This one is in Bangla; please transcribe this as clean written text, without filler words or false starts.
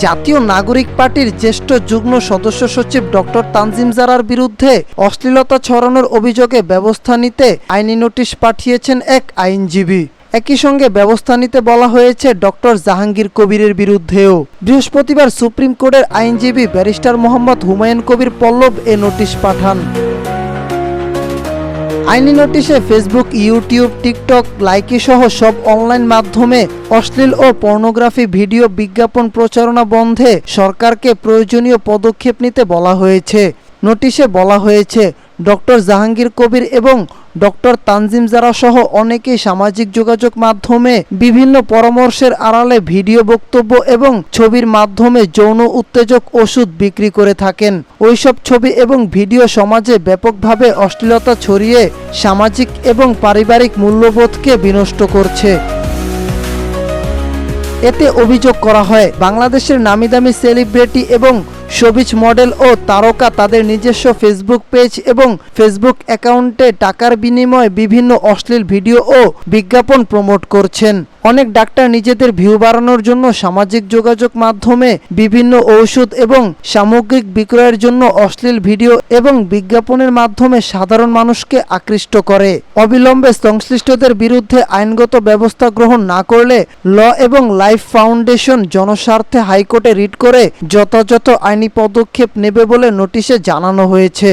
জাতীয় নাগরিক পার্টির জ্যেষ্ঠ যুগ্ম সদস্য সচিব ডক্টর তানজিম জারার বিরুদ্ধে অশ্লীলতা ছড়ানোর অভিযোগে ব্যবস্থা নিতে আইনি নোটিশ পাঠিয়েছেন এক আইনজীবী। একই সঙ্গে ব্যবস্থা নিতে বলা হয়েছে ডক্টর জাহাঙ্গীর কবিরের বিরুদ্ধেও। বৃহস্পতিবার সুপ্রিম কোর্টের আইনজীবী ব্যারিস্টার মোহাম্মদ হুমায়ুন কবির পল্লব এ নোটিশ পাঠান। আইনি নোটিশে ফেসবুক, ইউটিউব, টিকটক, লাইকি সহ সব অনলাইন মাধ্যমে অশ্লীল ও পর্নোগ্রাফি ভিডিও বিজ্ঞাপন প্রচারণা বন্ধে সরকারকে প্রয়োজনীয় পদক্ষেপ নিতে বলা হয়েছে। নোটিশে বলা হয়েছে, ডক্টর জাহাঙ্গীর কবির এবং ডক্টর তানজিম জারা সহ অনেকেই সামাজিক যোগাযোগ মাধ্যমে বিভিন্ন পরামর্শের আড়ালে ভিডিও, বক্তব্য এবং ছবির মাধ্যমে যৌন উত্তেজক ওষুধ বিক্রি করে থাকেন। ওইসব ছবি এবং ভিডিও সমাজে ব্যাপকভাবে অশ্লীলতা ছড়িয়ে সামাজিক এবং পারিবারিক মূল্যবোধকে বিনষ্ট করছে। এতে অভিযোগ করা হয়, বাংলাদেশের নামিদামি সেলিব্রিটি এবং শোবিজ মডেল ও তারকা তাদের নিজস্ব ফেসবুক পেজ এবং ফেসবুক অ্যাকাউন্টে টাকার বিনিময়ে বিভিন্ন অশ্লীল ভিডিও ও বিজ্ঞাপন প্রমোট করছেন। অনেক ডাক্তার নিজেদের ভিউ বাড়ানোর জন্য সামাজিক যোগাযোগ মাধ্যমে বিভিন্ন ঔষধ এবং সামগ্রিক বিক্রয়ের জন্য অশ্লীল ভিডিও এবং বিজ্ঞাপনের মাধ্যমে সাধারণ মানুষকে আকৃষ্ট করে। অবিলম্বে সংশ্লিষ্টদের বিরুদ্ধে আইনগত ব্যবস্থা গ্রহণ না করলে ল এবং লাইফ ফাউন্ডেশন জনস্বার্থে হাইকোর্টে রিট করে যথাযথ আইনি পদক্ষেপ নেবে বলে নোটিশে জানানো হয়েছে।